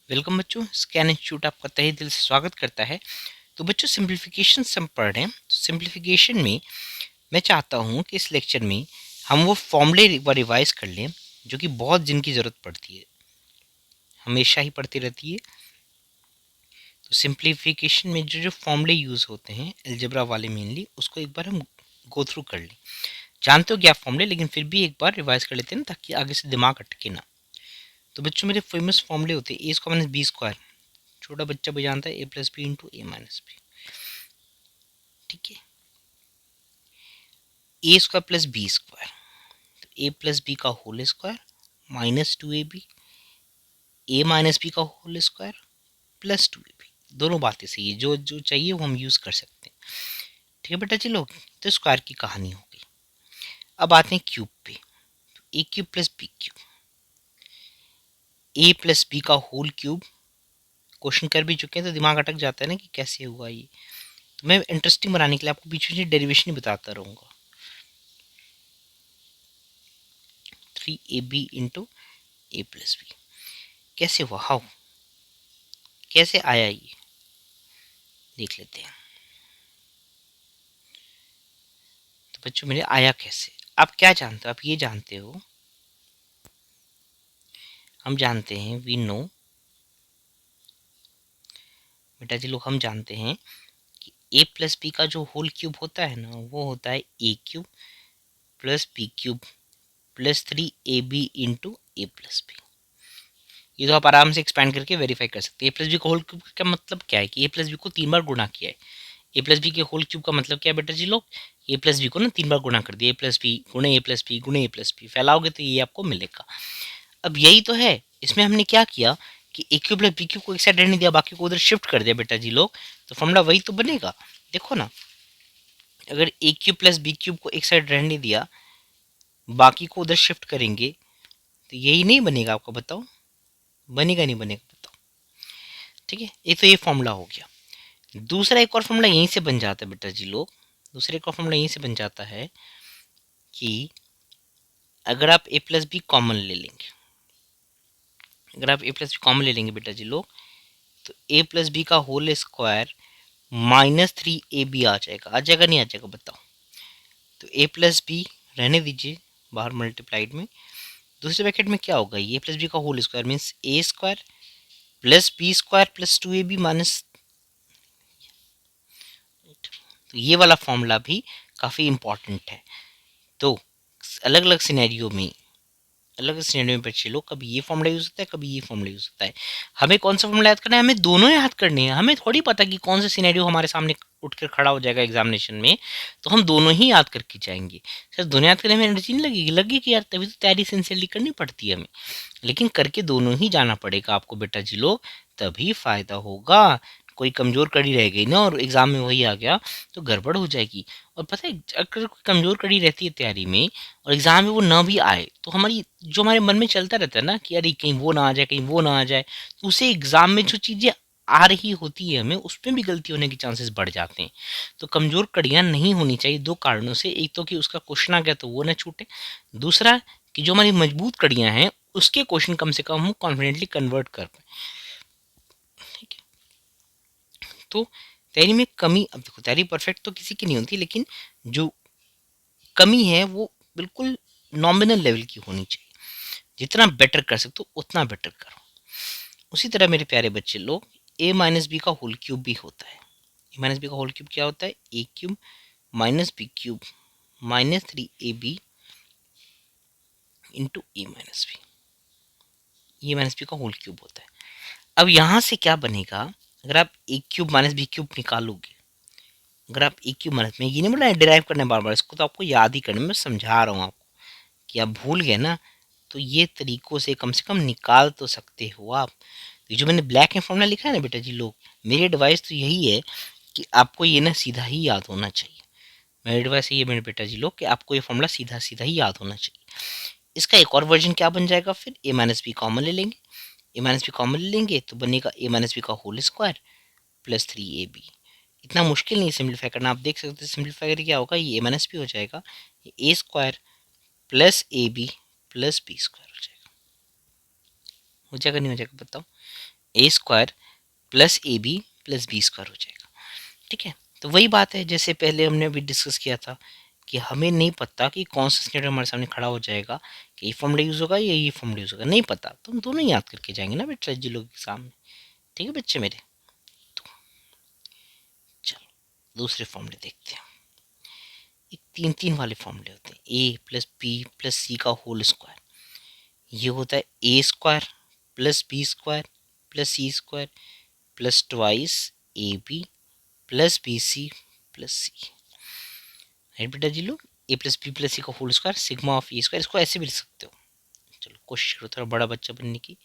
Welcome बच्चों, scan institute आपका तहे दिल से स्वागत करता है। तो बच्चों सिंप्लीफिकेशन हम पढ़ रहे हैं। तो सिंप्लीफिकेशन में मैं चाहता हूँ कि इस लेक्चर में हम वो फॉर्मूले एक बार रिवाइज कर लें जो कि बहुत जिनकी ज़रूरत पड़ती है, हमेशा ही पड़ती रहती है। तो सिंप्लीफिकेशन में जो जो फॉर्मूले यूज़ होते हैं अलजेब्रा वाले मेनली, उसको एक बार हम गो थ्रू कर लें। जानते हो क्या फॉर्मूले, लेकिन फिर भी एक बार रिवाइज कर लेते हैं ना, ताकि आगे से दिमाग अटके ना। तो बच्चों मेरे फेमस फॉर्मूले होते हैं A square minus B square. छोटा बच्चा भी जानता है A plus B into A minus B. ठीक है, A square plus B square, तो ए प्लस बी का whole square minus two A B, A minus B का whole square plus two A B. दोनों बातें सही है, जो जो चाहिए वो हम यूज़ कर सकते हैं। ठीक है बेटा, चलो तो स्क्वायर की कहानी हो गई। अब आते हैं क्यूब पे। तो ए क्यूब प्लस बी क्यूब, ए प्लस बी का होल क्यूब। क्वेश्चन कर भी चुके हैं तो दिमाग अटक जाता है ना कि कैसे हुआ ये। तो मैं इंटरेस्टिंग बनाने के लिए आपको बीच में डेरिवेशन ही बताता रहूँगा। 3ab into A plus B कैसे हुआ, हाउ, कैसे आया ये देख लेते हैं। तो बच्चों मेरे आया कैसे, आप क्या जानते हो, आप ये जानते हो, हम जानते हैं, वी नो बेटा जी लोग, हम जानते हैं कि ए प्लस बी का जो होल क्यूब होता है ना, वो होता है A cube plus B cube plus 3ab into A plus B. ये तो आप आराम से एक्सपैंड करके वेरीफाई कर सकते हैं। ए प्लस बी का होल क्यूब का मतलब क्या है कि ए प्लस बी को 3 बार गुणा किया है। ए प्लस बी के होल क्यूब का मतलब क्या है बेटा जी लोग, ए प्लस बी को ना 3 बार गुणा कर दिया, ए प्लस बी गुणे ए प्लस बी गुणे ए प्लस बी, फैलाओगे तो ये आपको मिलेगा। अब यही तो है, इसमें हमने क्या किया कि ए क्यूब प्लस बी क्यूब को एक साइड रहने दिया, बाकी को उधर शिफ्ट कर दिया बेटा जी लोग, तो फॉर्मूला वही तो बनेगा। देखो ना, अगर ए क्यूब प्लस बी क्यूब को एक साइड रहने दिया, बाकी को उधर शिफ्ट करेंगे, तो यही नहीं बनेगा आपको, बताओ बनेगा नहीं बनेगा बताओ। ठीक है, ये तो ये फॉर्मूला हो गया। दूसरा एक और फॉर्मूला यहीं से बन जाता है बेटा जी लोग, दूसरे एक और फॉर्मूला यहीं से बन जाता है कि अगर आप ए प्लस बी कॉमन ले लेंगे, अगर आप ए प्लस बी कॉमन ले लेंगे बेटा जी लोग, तो ए प्लस बी का होल स्क्वायर -3ab आ जाएगा नहीं आ जाएगा बताओ। तो ए प्लस बी रहने दीजिए बाहर मल्टीप्लाइड में, दूसरे ब्रैकेट में क्या होगा, ए प्लस बी का whole square means A square plus B square plus 2ab minus. तो ये वाला फॉर्मूला भी काफ़ी इंपॉर्टेंट है। तो अलग अलग सिनेरियो में, अलग सिनेरियो में बच्चे लोग, कभी ये फॉर्मूला यूज होता है, कभी ये फॉर्मूला यूज होता है। हमें कौन सा फॉर्मूला याद करना है, हमें दोनों याद करने हैं। हमें थोड़ी पता कि कौन सा सिनेरियो हमारे सामने उठ कर खड़ा हो जाएगा एग्जामिनेशन में, तो हम दोनों ही याद करके जाएंगे। सर दोनों याद करने में एनर्जी नहीं लगेगी, लगेगी यार, तभी तो तैयारी सिंसियरली करनी पड़ती है हमें। लेकिन करके दोनों ही जाना पड़ेगा आपको बेटा जी लोग, तभी फायदा होगा। कोई कमजोर कड़ी रह गई ना और एग्जाम में वही आ गया, तो गड़बड़ हो जाएगी। और पता है, अगर कोई कमजोर कड़ी रहती है तैयारी में और एग्जाम में वो ना भी आए, तो हमारी जो हमारे मन में चलता रहता है ना कि अरे कहीं वो ना आ जाए, कहीं वो ना आ जाए, तो उसे एग्जाम में जो चीज़ें आ रही होती है हमें, उसमें भी गलती होने के चांसेस बढ़ जाते हैं। तो कमजोर कड़ियाँ नहीं होनी चाहिए, दो कारणों से। एक तो कि उसका क्वेश्चन आ गया तो वो ना छूटे, दूसरा कि जो हमारी मजबूत कड़ियाँ हैं उसके क्वेश्चन कम से कम हम कॉन्फिडेंटली कन्वर्ट कर पाए। ठीक है, तो तैयारी में कमी, अब देखो तैयारी परफेक्ट तो किसी की नहीं होती, लेकिन जो कमी है वो बिल्कुल नॉमिनल लेवल की होनी चाहिए। जितना बेटर कर सकते हो उतना बेटर करो। उसी तरह मेरे प्यारे बच्चे लोग, ए माइनस बी का होल क्यूब भी होता है। ए माइनस बी का होल क्यूब क्या होता है, A cube minus B cube -3ab into A minus B, A minus B का होल क्यूब होता है। अब यहाँ से क्या बनेगा, अगर आप A cube minus B cube निकालोगे, अगर आप ए क्यूब माइनस में, ये नहीं बोला डिराइव करना है बार बार, इसको तो आपको याद ही करना है, मैं समझा रहा हूँ आपको कि आप भूल गए ना, तो ये तरीकों से कम निकाल तो सकते हो आप। ये जो मैंने ब्लैक एंड फॉर्मूला लिखा है ना बेटा जी लोग, मेरी एडवाइस तो यही है कि आपको ये ना सीधा ही याद होना चाहिए। मेरी एडवाइस ये मेरे बेटा जी लोग कि आपको ये फॉर्मूला सीधा सीधा ही याद होना चाहिए। इसका एक और वर्जन क्या बन जाएगा, फिर ए माइनस बी कॉमन ले लेंगे, ए माइनस बी कॉमन ले लेंगे तो बनेगा ए माइनस बी का होल स्क्वायर प्लस 3ab। इतना मुश्किल नहीं सिंप्लीफाई करना, आप देख सकते हैं सिंप्लीफाई करके क्या होगा, ये ए माइनस बी हो जाएगा, A square plus A B plus B square हो जाएगा। हो जाएगा नहीं हो जाएगा बताओ। A square plus A B plus B square हो जाएगा। ठीक है, तो वही बात है जैसे पहले हमने अभी डिस्कस किया था कि हमें नहीं पता कि कौन सा स्टेटमेंट हमारे सामने खड़ा हो जाएगा, कि ये फॉर्मूला यूज़ होगा या ये फॉर्मूला यूज़ होगा, नहीं पता तो हम दोनों याद करके जाएंगे ना बेटा जी लोग एग्जाम में। ठीक है बच्चे मेरे, तो चलो दूसरे फॉर्मूले देखते हैं। एक तीन तीन वाले फॉर्मूले होते हैं, A plus B plus C का होल स्क्वायर, ये होता है A square plus B square plus C square plus twice A B plus B C plus C. Right बेटा जी लोग, A plus B plus C का whole square sigma of A square, इसको ऐसे भी लिख सकते हो। चलो कोशिश करो थोड़ा बड़ा बच्चा बनने की,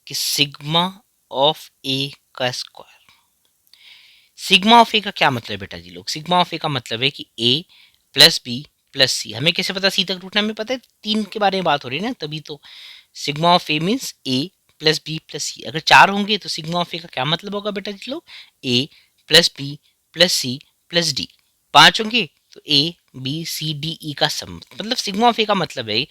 कि सिग्मा ऑफ ए का स्क्वायर। सिग्मा ऑफ ए का क्या मतलब है बेटा जी लोग, सिग्मा ऑफ ए का मतलब है कि ए प्लस बी प्लस सी, हमें कैसे पता सी तक रूटना, हमें पता है तीन के बारे में बात हो रही है ना, तभी तो sigma of A means A plus B plus C. अगर चार होंगे तो सिग्मा ऑफ ए का क्या मतलब होगा बेटा जी लोग, A plus B plus C plus D. पांच होंगे तो A B C D E का सम, मतलब सिग्मा ऑफ ए का मतलब है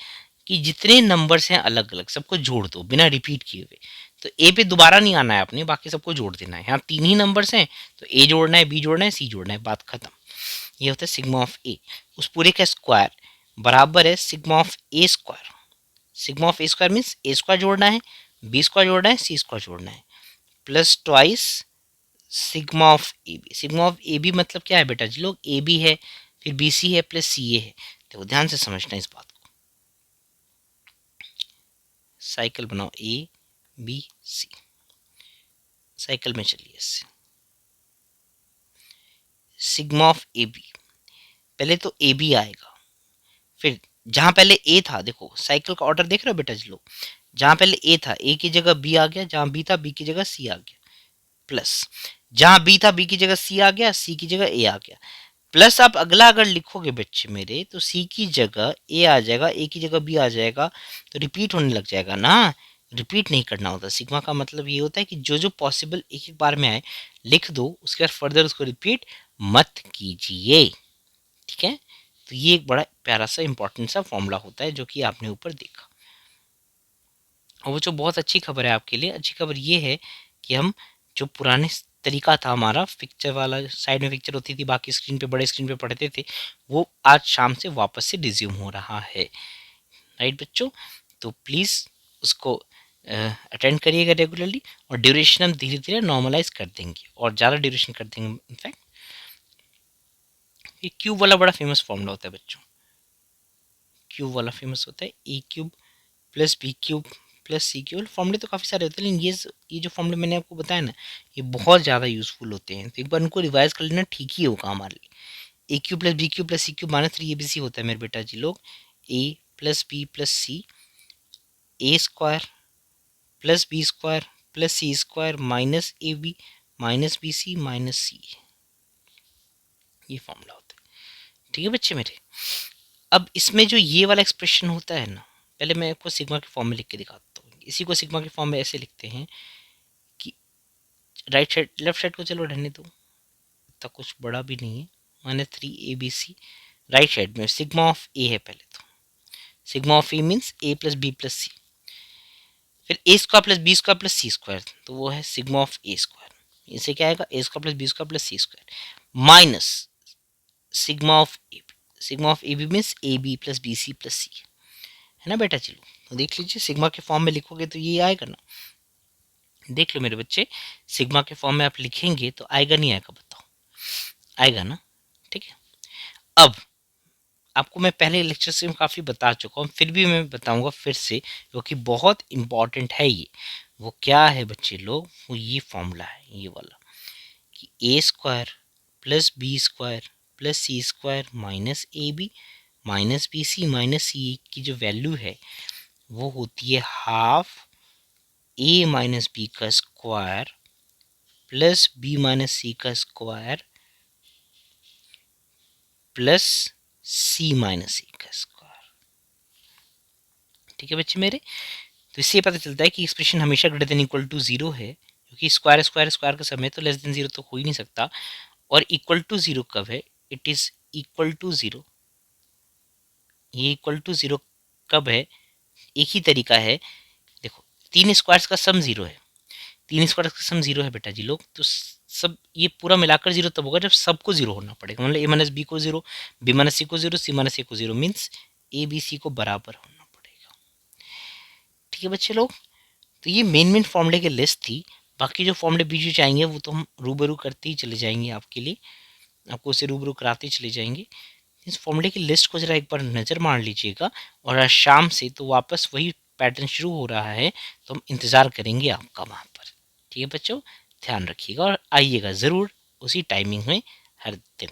कि जितने नंबर्स हैं अलग अलग सबको जोड़ दो बिना रिपीट किए हुए। तो ए पे दोबारा नहीं आना है अपने, बाकी सबको जोड़ देना है। यहाँ तीन ही नंबर्स हैं तो ए जोड़ना है, बी जोड़ना है, सी जोड़ना है, बात खत्म। ये होता है सिग्मा ऑफ ए। उस पूरे का स्क्वायर बराबर है sigma of A square. Sigma of A square means A square जोड़ना है, बी स्क्वायर जोड़ना है, सी स्क्वायर जोड़ना है, plus twice sigma of A B. Sigma of A B मतलब क्या है बेटा जी लोग, ए बी है फिर बी सी है प्लस सी ए है। तो ध्यान से समझना इस बात को, साइकिल बनाओ ए बी सी, साइकिल में चलिए इससे। सिग्मा ऑफ ए बी, पहले तो ए बी आएगा, फिर जहां पहले ए था, देखो साइकिल का ऑर्डर देख रहे हो बेटा जी लोग, जहां पहले ए था ए की जगह बी आ गया, जहां बी था बी की जगह सी आ गया, प्लस जहां बी था बी की जगह सी आ गया, सी की जगह ए आ गया, प्लस आप अगला अगर लिखोगे बच्चे मेरे तो सी की जगह ए आ जाएगा, ए की जगह बी आ जाएगा, तो रिपीट होने लग जाएगा ना। रिपीट नहीं करना होता, सिग्मा का मतलब ये होता है कि जो जो पॉसिबल एक एक बार में आए लिख दो, उसके बाद फर्दर उसको रिपीट मत कीजिए। ठीक है, तो ये एक बड़ा प्यारा सा इंपॉर्टेंट सा फॉर्मूला होता है जो कि आपने ऊपर देखा। और वो जो बहुत अच्छी खबर है आपके लिए, अच्छी खबर ये है कि हम जो पुराने तरीका था हमारा पिक्चर वाला, साइड में पिक्चर होती थी बाकी स्क्रीन पे बड़े स्क्रीन पे पढ़ते थे, वो आज शाम से वापस से रिज्यूम हो रहा है। राइट बच्चों, तो प्लीज़ उसको अटेंड करिएगा रेगुलरली, और ड्यूरेशन हम धीरे धीरे नॉर्मलाइज कर देंगे और ज़्यादा ड्यूरेशन कर देंगे। इनफैक्ट ये क्यूब वाला बड़ा फेमस फॉर्मूला होता है बच्चों, क्यूब वाला फेमस होता है, A cube plus B cube plus C cube. फॉर्मूले तो काफ़ी सारे होते हैं, लेकिन ये जो फॉर्मूले मैंने आपको बताया ना, ये बहुत ज़्यादा यूजफुल होते हैं, तो एक बार उनको रिवाइज कर लेना, ठीक ही होगा हमारे लिए। A cube plus B cube plus C cube minus 3abc होता है मेरे बेटा जी लोग, A plus B plus C, A square plus B square plus C square minus A B minus B C minus C, ये formula होता है। ठीक है बच्चे मेरे, अब इसमें जो ये वाला एक्सप्रेशन होता है ना, पहले मैं आपको सिग्मा के फॉर्म में लिख के दिखाता हूँ। इसी को सिग्मा के फॉर्म में ऐसे लिखते हैं कि राइट साइड लेफ्ट साइड को चलो रहने दो, इतना कुछ बड़ा भी नहीं है, -3abc राइट साइड में सिग्मा ऑफ ए है, पहले तो sigma of A means A plus B plus C, फिर A square plus B square plus C square, तो वो है सिग्मा ऑफ ए स्क्वायर। इसे क्या आएगा, A square plus B square plus C square minus sigma of A B. Sigma of A B means A B plus B C plus C, है ना बेटा। चलो तो देख लीजिए, सिग्मा के फॉर्म में लिखोगे तो ये आएगा ना, देख लो मेरे बच्चे, सिग्मा के फॉर्म में आप लिखेंगे तो आएगा नहीं आएगा बताओ, आएगा ना। ठीक है, अब आपको मैं पहले लेक्चर से काफ़ी बता चुका हूँ, फिर भी मैं बताऊंगा फिर से क्योंकि बहुत इंपॉर्टेंट है ये। वो क्या है बच्चे लोग, वो ये फॉर्मूला है ये वाला, कि A square plus B square plus C square minus A B minus B C minus C की जो वैल्यू है वो होती है हाफ ए माइनस बी का square plus B minus C का square plus C minus C का square. ठीक है बच्चे मेरे, तो इससे पता चलता है कि एक्सप्रेशन हमेशा greater than equal to zero है, क्योंकि स्क्वायर स्क्वायर स्क्वायर का समय तो लेस देन जीरो तो हो ही नहीं सकता। और इक्वल टू जीरो कब है, it is equal to zero, ये इक्वल टू जीरो कब है, एक ही तरीका है। देखो 3 स्क्वायर्स का सम 0 है, 3 स्क्वायर्स का सम 0 है बेटा जी लोग, तो सब ये पूरा मिलाकर 0 तब होगा जब सबको 0 होना पड़ेगा, मतलब a माइनस बी को 0, b माइनस सी को 0, c माइनस a को 0, मीन्स a b c को बराबर होना पड़ेगा। ठीक है बच्चे लोग, तो ये मेन फॉर्मूले की लिस्ट थी। बाकी जो फॉर्मूले बीच में आएंगे वो तो हम रूबरू करते ही चले जाएंगे, आपके लिए आपको उसे रूबरू कराते ही चले जाएंगे। इस फॉर्मूले की लिस्ट को ज़रा एक बार नज़र मार लीजिएगा, और आज शाम से तो वापस वही पैटर्न शुरू हो रहा है, तो हम इंतज़ार करेंगे आपका वहाँ पर। ठीक है बच्चों, ध्यान रखिएगा और आइएगा ज़रूर उसी टाइमिंग में हर दिन।